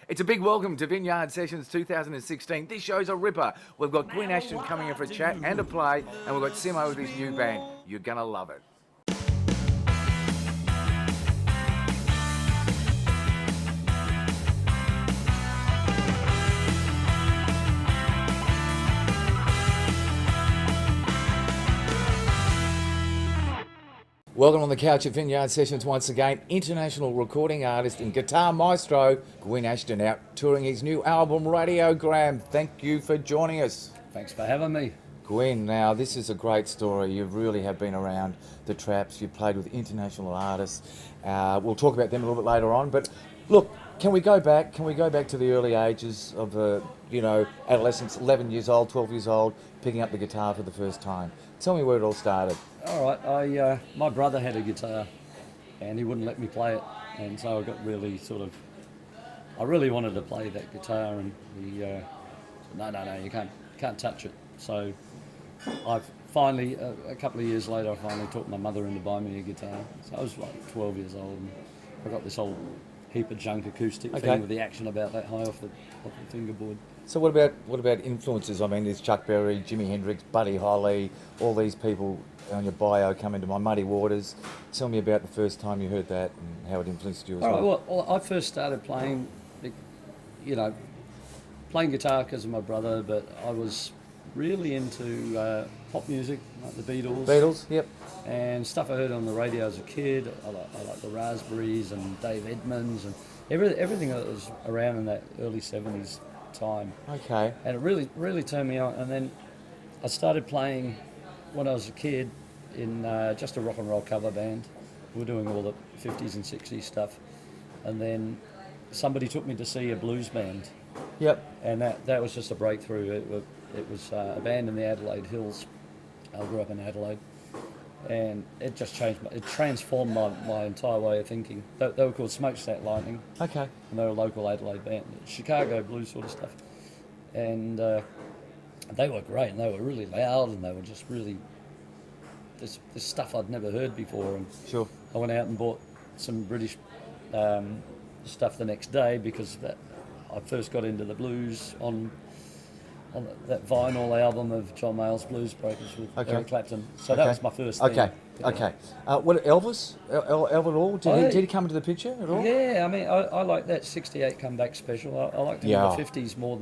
It's a big welcome to Vineyard Sessions 2016. This show's a ripper. We've got Gwyn Ashton coming in for a chat and a play, and we've got Simo with his new band. You're gonna love it. Welcome on the couch at Vineyard Sessions once again. International recording artist and guitar maestro Gwyn Ashton out touring his new album Radiogram. Thank you for joining us. Thanks for having me. Gwyn, now this is a great story. You really have been around the traps. You've played with international artists. We'll talk about them a little bit later on. But look, can we go back? Can we go back to the early ages of adolescence, 11 years old, 12 years old, picking up the guitar for the first time? Tell me where it all started. All right, my brother had a guitar and he wouldn't let me play it, and so I got really I really wanted to play that guitar, and he said, no, you can't touch it. So I finally, a couple of years later, I finally talked my mother into buying me a guitar. So I was like 12 years old, and I got this old heap of junk acoustic thing with the action about that high off the fingerboard. So what about influences? I mean, there's Chuck Berry, Jimi Hendrix, Buddy Holly, all these people on your bio come into my Muddy Waters. Tell me about the first time you heard that and how it influenced you as well. Well, I first started playing guitar because of my brother, but I was really into pop music, like the Beatles. Beatles, yep. And stuff I heard on the radio as a kid. I like the Raspberries and Dave Edmunds and everything that was around in that early 70s time. Okay. And it really turned me on. And then I started playing when I was a kid in just a rock and roll cover band. We were doing all the 50s and 60s stuff. And then somebody took me to see a blues band. Yep. And that was just a breakthrough. It was a band in the Adelaide Hills. I grew up in Adelaide. And it just transformed my entire way of thinking. They were called Smokestack Lightning. Okay. And they were a local Adelaide band, Chicago blues sort of stuff. And they were great, and they were really loud, and they were just really this stuff I'd never heard before. And sure. I went out and bought some British stuff the next day because I first got into the blues on that vinyl album of John Mayall's Blues Breakers with Eric Clapton. So that was my first thing. Okay. What Elvis? Elvis at all? Did he come into the picture at all? Yeah, I mean, I like that '68 comeback special. I liked him in the '50s more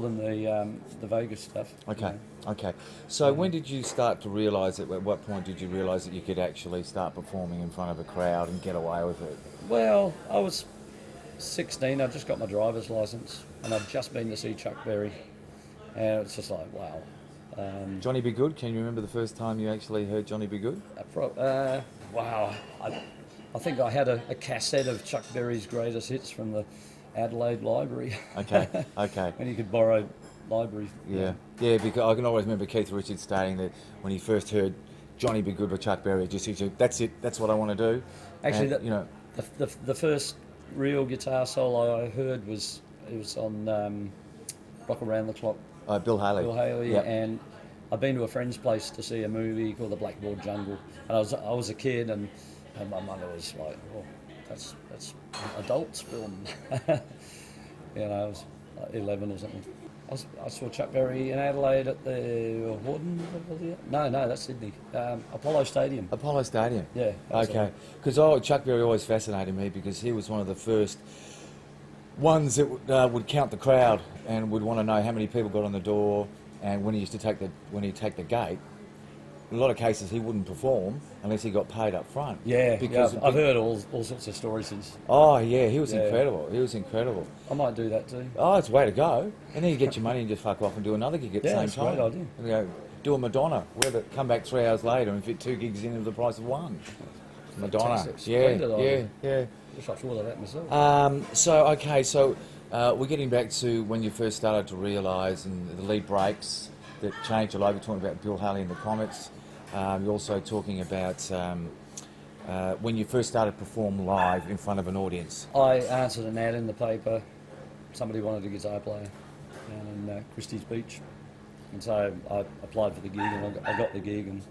than the Vegas stuff. Okay. Okay. So when did you start to realise it? At what point did you realise that you could actually start performing in front of a crowd and get away with it? Well, I was 16. I just got my driver's licence, and I'd just been to see Chuck Berry. And it's just like, wow. Johnny B. Good, can you remember the first time you actually heard Johnny B. Good? Wow. I think I had a cassette of Chuck Berry's greatest hits from the Adelaide Library. Okay. And you could borrow libraries. Yeah, because I can always remember Keith Richards stating that when he first heard Johnny B. Good by Chuck Berry, he said, that's it, that's what I want to do. Actually, the first real guitar solo I heard was on Rock Around the Clock. Bill Haley. Yep. And I've been to a friend's place to see a movie called The Blackboard Jungle, and I was a kid, and my mother was like, "Oh, that's an adult's film." I was like 11 or something. I saw Chuck Berry in Adelaide at the Horton. No, that's Sydney. Apollo Stadium. Apollo Stadium. Yeah. Okay. Because Chuck Berry always fascinated me because he was one of the first ones that would count the crowd and would want to know how many people got on the door. And when he'd take the gate, in a lot of cases he wouldn't perform unless he got paid up front. Yeah, because I've heard all sorts of stories since. Oh yeah, he was incredible. He was incredible. I might do that too. Oh, it's the way to go. And then you get your money and just fuck off and do another gig at the same time. Yeah, that's a great idea. And go do a Madonna. Come back 3 hours later and fit 2 gigs in at the price of one. Madonna. Fantastic. Yeah. Wish I thought of that myself. So we're getting back to when you first started to realise and the lead breaks that changed your life. You're talking about Bill Haley and the Comets. You're also talking about when you first started to perform live in front of an audience. I answered an ad in the paper. Somebody wanted a guitar player down in Christie's Beach. And so I applied for the gig, and I got the gig and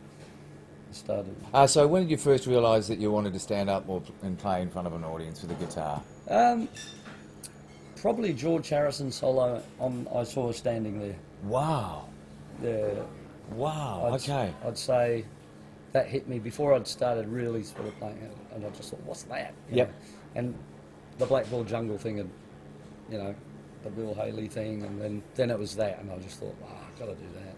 started. So when did you first realise that you wanted to stand up and play in front of an audience with a guitar? probably George Harrison solo on I Saw Her Standing There. Wow. The, Wow. Okay. I'd say that hit me before I'd started really sort of playing it, and I just thought, what's that? You Yep. know? And the Black Ball Jungle thing had, you know, the Bill Haley thing, and then it was that, and I just thought, wow, I've got to do that.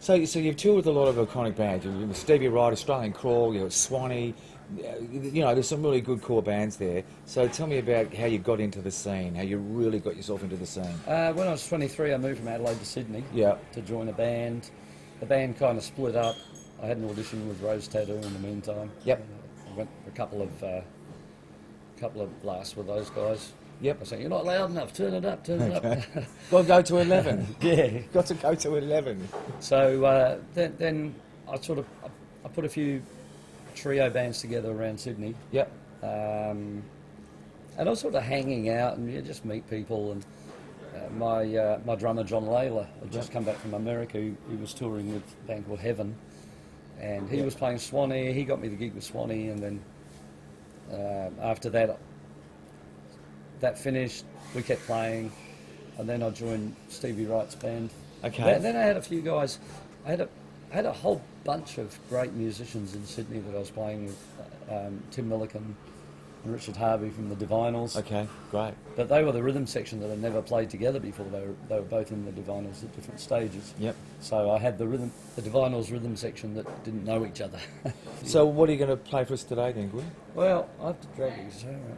So you've toured with a lot of iconic bands. You've Stevie Wright, Australian Crawl, you've got Swanee. You know, there's some really good core bands there. So tell me about how you got into the scene, how you really got yourself into the scene. When I was 23, I moved from Adelaide to Sydney to join a band. The band kind of split up. I had an audition with Rose Tattoo in the meantime. Yep. I went for a couple of blasts with those guys. Yep. I said, you're not loud enough, turn it up, turn it up. Got to go to 11. Yeah. Got to go to 11. So then I put a few trio bands together around Sydney. Yep. And I was sort of hanging out and you just meet people. And my drummer, John Layla, had just come back from America. He was touring with a band called Heaven. And he was playing Swanee. He got me the gig with Swanee. And then after that finished, we kept playing. And then I joined Stevie Wright's band. Okay. Then I had a few guys. I had a whole bunch of great musicians in Sydney that I was playing with. Tim Milliken and Richard Harvey from the Divinals. Okay, great. But they were the rhythm section that had never played together before. They were both in the Divinals at different stages. Yep. So I had the Divinals rhythm section that didn't know each other. So what are you going to play for us today then, Gwen? Well, I have to drag the guitar out.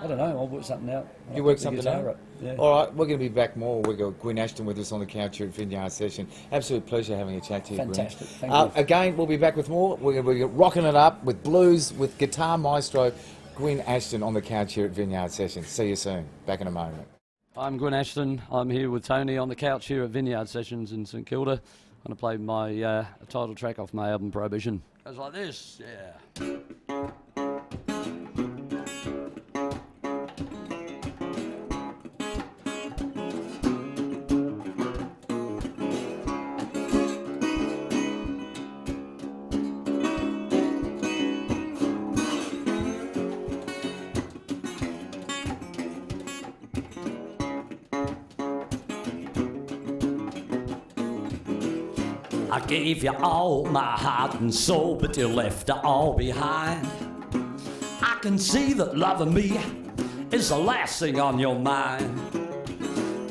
I don't know, I'll work something out. You work something out? Yeah. All right, we're going to be back more. We've got Gwen Ashton with us on the couch here at Vineyard Session. Absolute pleasure having a chat to you, Fantastic, Gwen. thank you. Again, we'll be back with more. We're going to be rocking it up with blues, with guitar maestro, Gwen Ashton on the couch here at Vineyard Session. See you soon. Back in a moment. I'm Gwen Ashton. I'm here with Tony on the couch here at Vineyard Sessions in St Kilda. I'm going to play my title track off my album Prohibition. Goes like this, yeah. I gave you all my heart and soul, but you left it all behind. I can see that loving me is the last thing on your mind.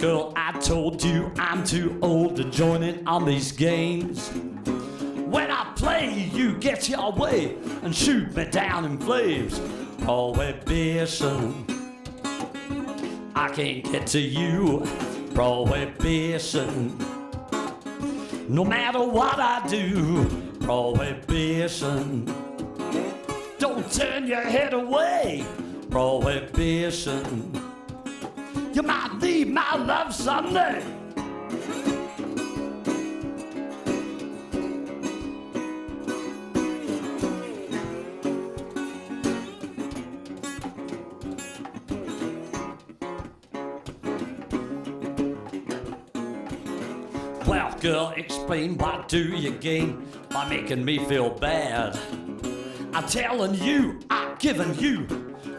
Girl, I told you I'm too old to join in on these games. When I play, you get your way and shoot me down in flames. Prohibition, I can't get to you. Prohibition, no matter what I do. Prohibition, don't turn your head away. Prohibition, you might need my love someday. Well, girl, explain what do you gain by making me feel bad? I'm telling you, I've given you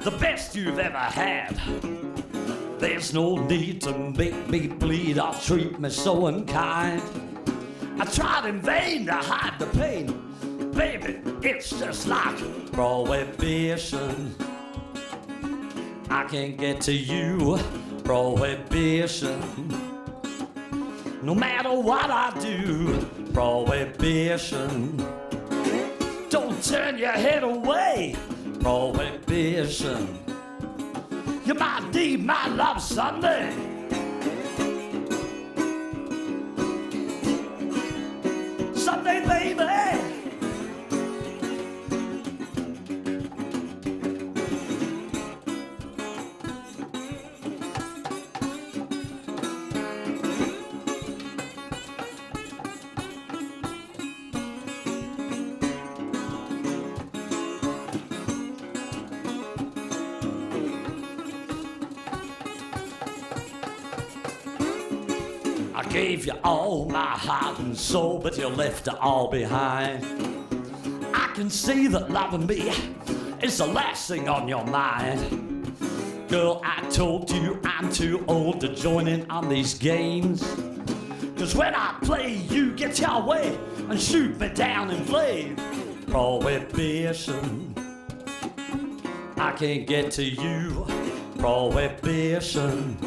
the best you've ever had. There's no need to make me bleed or treat me so unkind. I tried in vain to hide the pain. Baby, it's just like prohibition. I can't get to you. Prohibition, no matter what I do. Prohibition, don't turn your head away. Prohibition, you might need my love someday. Someday, baby. I gave you all my heart and soul, but you left it all behind. I can see that loving me is the last thing on your mind. Girl, I told you I'm too old to join in on these games. Cause when I play, you get your way and shoot me down in flame. Prohibition, I can't get to you. Prohibition,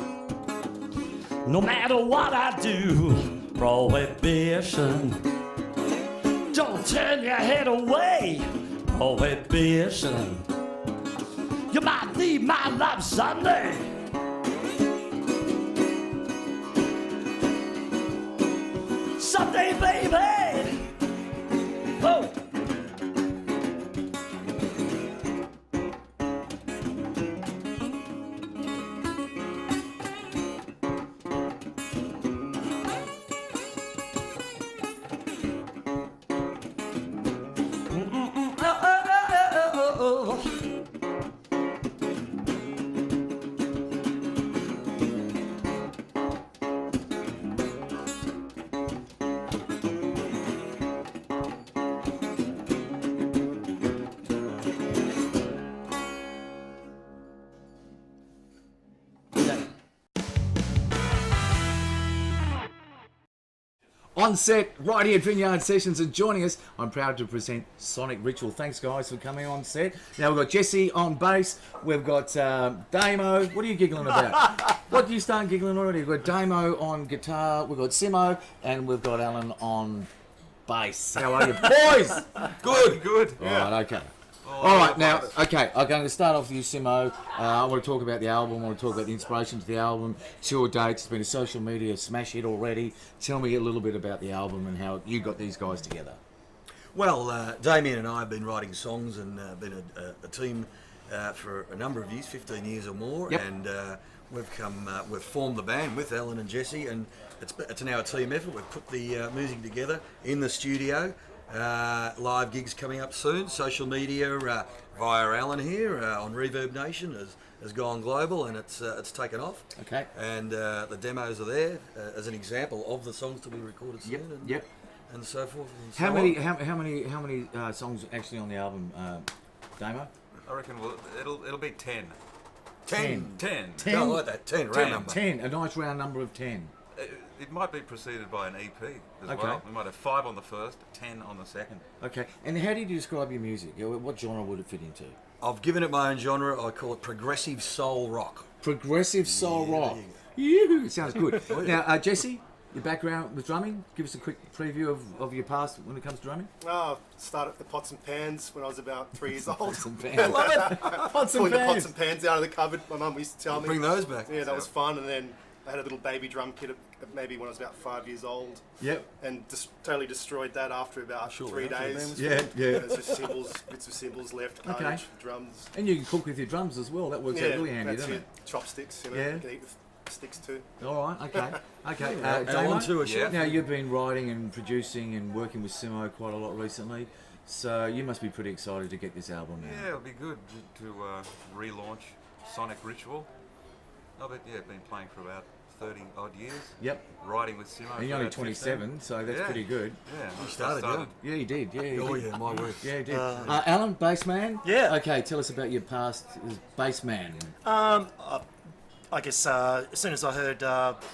no matter what I do. Prohibition, don't turn your head away. Prohibition, you might need my love someday. Someday, baby. Oh. On set, right here at Vineyard Sessions, and joining us, I'm proud to present Sonic Ritual. Thanks, guys, for coming on set. Now, we've got Jesse on bass. We've got Damo. What are you giggling about? What do you start giggling already? We've got Damo on guitar. We've got Simo. And we've got Alan on bass. How are you, boys? Good, good. All right, okay. All right, now, okay, I'm going to start off with you, Simo. I want to talk about the album. I want to talk about the inspiration to the album, tour dates. It's been a social media smash hit already. Tell me a little bit about the album and how you got these guys together. Well, Damien and I have been writing songs and been a team for a number of years, 15 years or more, Yep. and we've formed the band with Alan and Jesse, and it's now a team effort. We've put the music together in the studio. Live gigs coming up soon. Social media via Alan here on Reverb Nation has gone global, and it's taken off. Okay. And the demos are there as an example of the songs to be recorded soon. Yep. And so forth. And so How on. many songs are actually on the album, Damo? I reckon it'll be 10. 10. 10. I like that. 10, round number. 10, a nice round number of 10. It might be preceded by an EP as Okay. well. We might have 5 on the first, 10 on the second. Okay, and how do you describe your music? What genre would it fit into? I've given it my own genre. I call it progressive soul rock. Progressive soul Yeah, rock. there you Yoo, sounds good. Now, Jesse, your background with drumming. Give us a quick preview of your past when it comes to drumming. Oh, started at the pots and pans when I was about 3 years old. Pots and pans. Love it. Pots and Pulling the pots pans. and pans out of the cupboard. My mum used to tell me. Bring those back. Yeah, that was fun. And then I had a little baby drum kit maybe when I was about 5 years old. Yep. And totally destroyed that after about 3 days. Yeah, yeah. There's just cymbals, bits of cymbals left, cartridge, drums. And you can cook with your drums as well. That works out really handy, that's doesn't it. Chopsticks, Yeah. you can eat with sticks too. it? All right, okay. Okay. And Damo? on to a chef. Now, you've been writing and producing and working with Simo quite a lot recently, so you must be pretty excited to get this album out. Yeah, it'll be good to relaunch Sonic Ritual. I've been playing for about 30 odd years. Yep. Writing with Simo. And you're only 27, so that's pretty good. Yeah. You started young. Yeah, you did. Yeah, you Oh did. yeah, my word. Yeah, you did. Alan, bassman? Yeah. Okay, tell us about your past as bassman. I guess as soon as I heard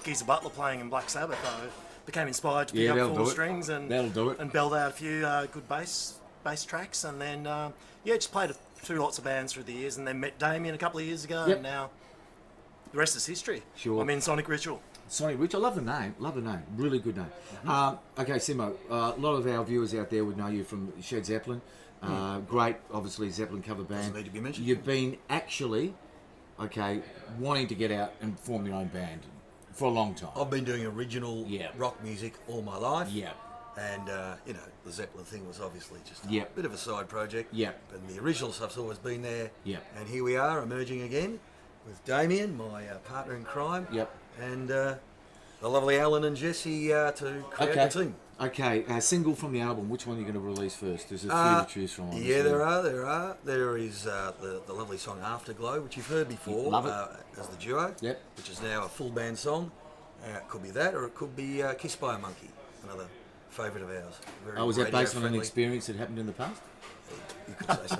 Geezer Butler playing in Black Sabbath, I became inspired to pick Yeah, up that'll four do it. strings and That'll do it. and belt out a few good bass tracks, and then just played through lots of bands through the years, and then met Damien a couple of years ago, Yep. and now the rest is history. Sure. I'm in Sonic Ritual. Sorry, Rich, I love the name. Love the name. Really good name. Okay, Simo, a lot of our viewers out there would know you from Shed Zeppelin. Great, obviously, Zeppelin cover band. Doesn't need to be mentioned. You've been actually, wanting to get out and form your own band for a long time. I've been doing original Yeah. rock music all my life. Yeah. And, the Zeppelin thing was obviously just Yeah. a bit of a side project. Yeah. But the original stuff's always been there. Yeah. And here we are, emerging again with Damien, my partner in crime. Yep. And the lovely Alan and Jesse to create the team. Okay, single from the album. Which one are you going to release first? There's a few to choose from. Yeah, obviously. there are. There is the lovely song Afterglow, which you've heard before. Love it. As the duo. Yep. Which is now a full band song. It could be that, or it could be Kissed by a Monkey, another favourite of ours. Very Oh, was that based on an radio-friendly. experience that happened in the past?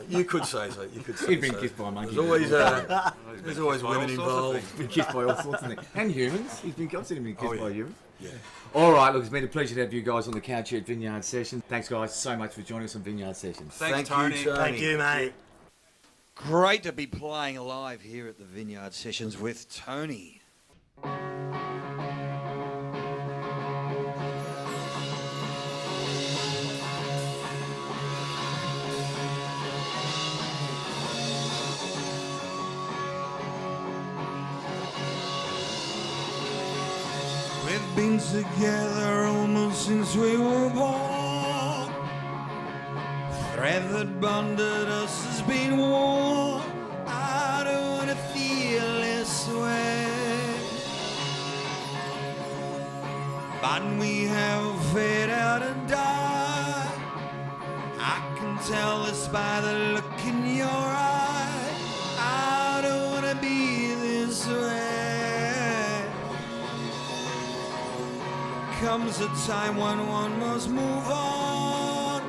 You could say so. You could say so. You've been kissed by a monkey. There's always by all women sorts of involved. things. Been kissed by all sorts of things. And humans. I've seen him been kissed Oh, yeah. by humans. Yeah. All right, look, it's been a pleasure to have you guys on the couch here at Vineyard Session. Thanks, guys, so much for joining us on Vineyard Sessions. Thanks, Thank Tony. you, Tony. Thank you, mate. Great to be playing live here at the Vineyard Sessions with Tony. We've been together almost since we were born. Thread that bonded us has been worn. I don't wanna feel this way. But we have fade out and died. I can tell this by the look in your eye. I don't wanna be this way. Comes a time when one must move on.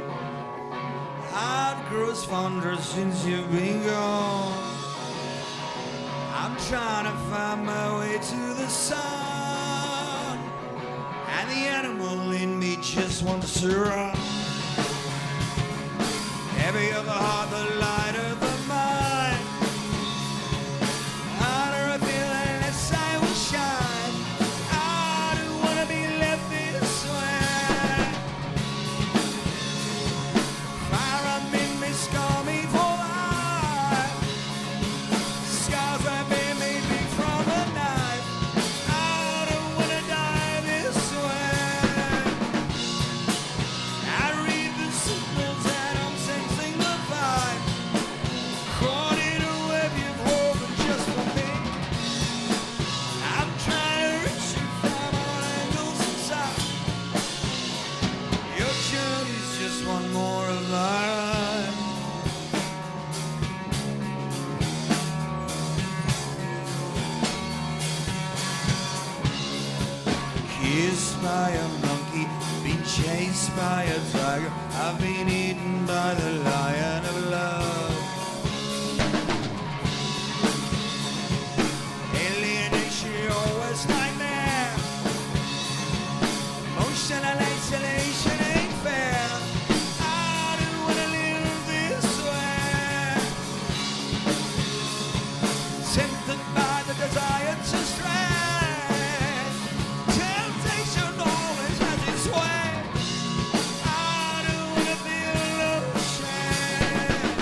Heart grows fonder since you've been gone. I'm trying to find my way to the sun, and the animal in me just wants to run. Heavier the heart, the lighter the mind. Harder I feel, the less I will shine. I don't wanna be left this way. Fire up in me, scar me for life. Scars that made me bleed from a knife. I don't wanna die this way. I read the signals and I'm sensing the vibe. Caught in a web you've woven just for me. I'm trying to reach you from all angles inside. Your journey's just one more of my life. Kissed by a monkey, been chased by a tiger. I've been eaten by the lion of love. Alienation, your worst nightmare. Emotional isolation ain't fair. I don't wanna live this way. Tempted by the desire to stray. Temptation always has its way. I don't wanna feel no shame.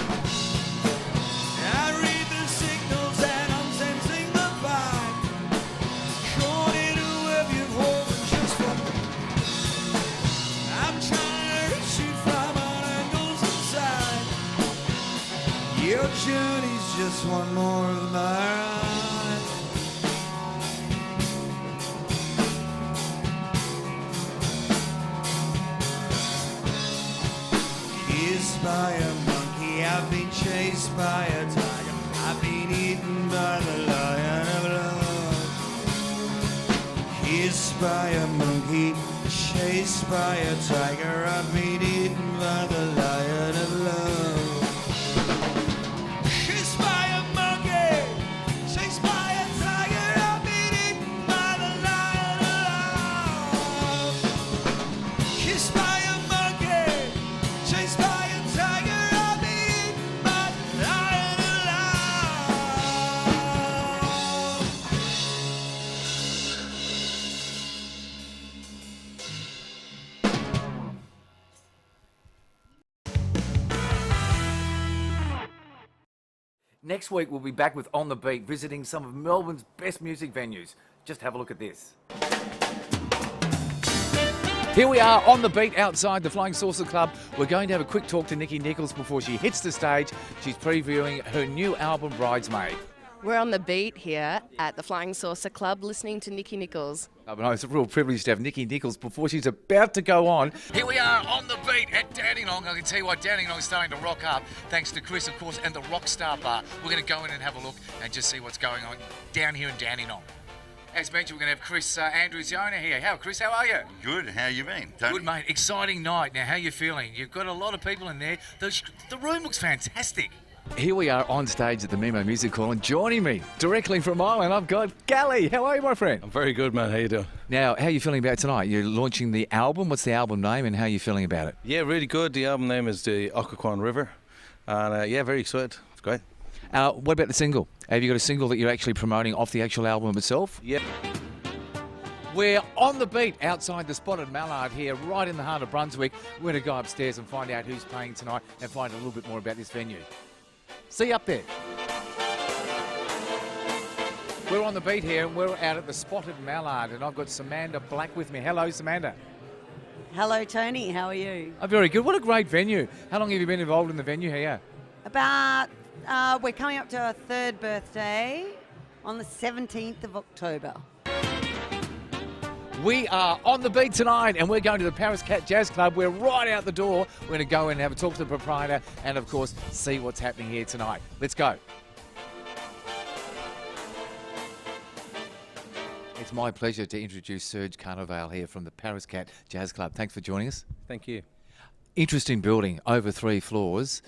I read the signals and I'm sensing the vibe. Caught in a web you've woven just for me. I'm trying to reach you from all angles inside. Your journey's just one more of my ride. Kissed by a monkey, I've been chased by a tiger. I've been eaten by the lion of love. Kissed by a monkey, chased by a tiger. I've been eaten by the lion of love. Kissed by a monkey, chased by a tiger. I've been eaten by the lion of love. Kissed by a monkey, chased by a tiger. I've been eaten by the lion of love. Next week, we'll be back with On The Beat, visiting some of Melbourne's best music venues. Just have a look at this. Here we are on the beat outside the Flying Saucer Club. We're going to have a quick talk to Nikki Nichols before she hits the stage. She's previewing her new album, Bridesmaid. We're on the beat here at the Flying Saucer Club listening to Nikki Nichols. It's a real privilege to have Nikki Nichols before she's about to go on. Here we are on the beat at Dandenong. I can tell you what, Dandenong is starting to rock up, thanks to Chris, of course, and the Rockstar Bar. We're going to go in and have a look and just see what's going on down here in Dandenong. As mentioned, we're going to have Chris Andrews-Yona here. Chris, how are you? Good. How you been, Tony? Good, mate. Exciting night. Now, how you feeling? You've got a lot of people in there. The room looks fantastic. Here we are on stage at the Memo Music Hall, and joining me directly from Ireland, I've got Gally. How are you, my friend? I'm very good, man. How you doing? Now, how are you feeling about tonight? You're launching the album. What's the album name, and how are you feeling about it? Yeah, really good. The album name is the Occoquan River, and yeah, very excited. It's great. What about the single? Have you got a single that you're actually promoting off the actual album itself? Yeah. We're on the beat outside the Spotted Mallard here, right in the heart of Brunswick. We're going to go upstairs and find out who's playing tonight and find a little bit more about this venue. See you up there. We're on the beat here and we're out at the Spotted Mallard, and I've got Samantha Black with me. Hello, Samantha. Hello, Tony. How are you? I'm very good. What a great venue. How long have you been involved in the venue here? We're coming up to our third birthday on the 17th of October. We are on the beat tonight, and we're going to the Paris Cat Jazz Club. We're right out the door. We're going to go in and have a talk to the proprietor and, of course, see what's happening here tonight. Let's go. It's my pleasure to introduce Serge Carnevale here from the Paris Cat Jazz Club. Thanks for joining us. Thank you. Interesting building, over 3 floors.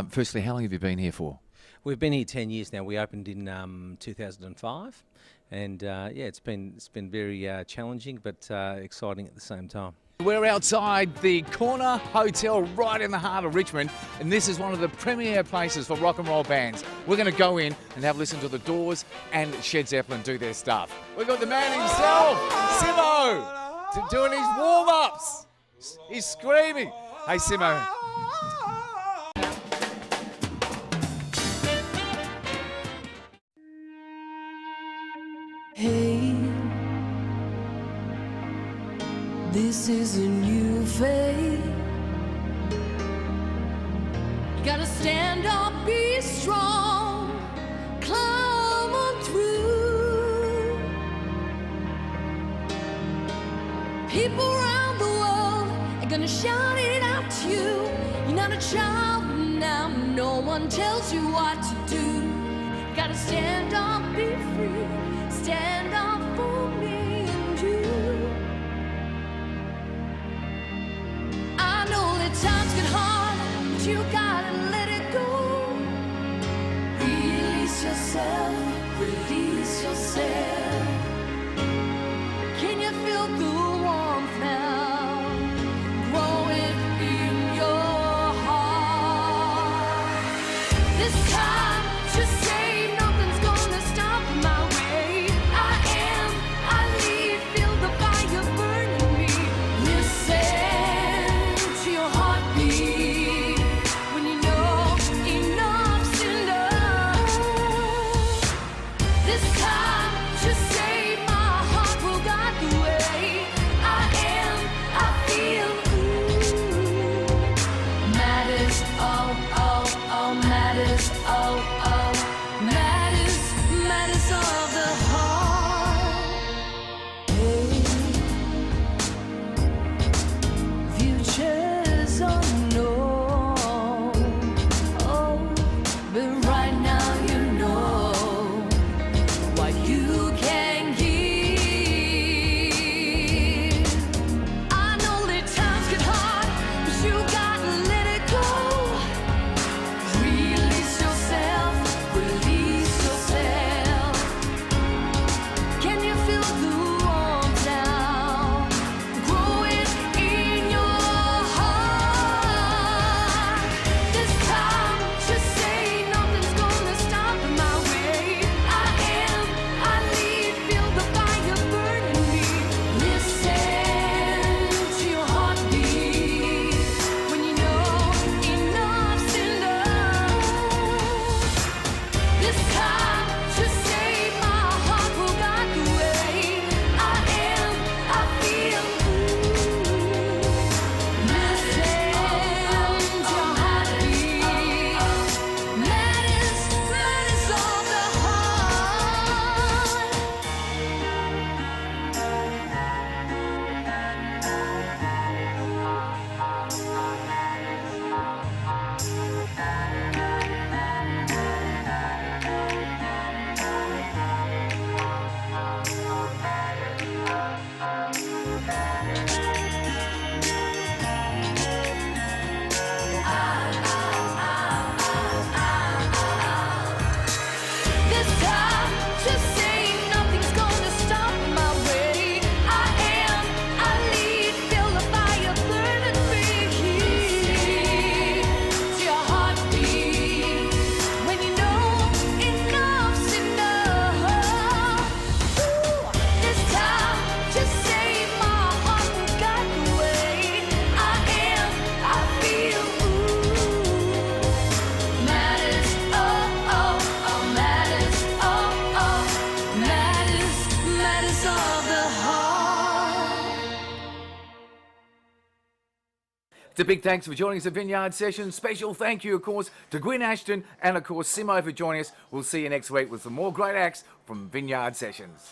Firstly, how long have you been here for? We've been here 10 years now. We opened in 2005. And yeah, it's been very challenging, but exciting at the same time. We're outside the Corner Hotel right in the heart of Richmond, and this is one of the premier places for rock and roll bands. We're going to go in and have a listen to The Doors and Shed Zeppelin do their stuff. We've got the man himself, Simo, doing his warm-ups. He's screaming. Hey, Simo. Hey, this is a new fate. You gotta stand up, be strong, climb on through. People around the world are gonna shout it out to you. You're not a child now, no one tells you what to do. You gotta stand up, be free. Stand up for me and you. I know that times get hard, but you gotta let it go. Release yourself, release yourself. Can you feel the warmth now? Growing in your heart. This time, just say nothing's gonna stop my way. Just a big thanks for joining us at Vineyard Sessions. Special thank you, of course, to Gwyn Ashton and, of course, Simo for joining us. We'll see you next week with some more great acts from Vineyard Sessions.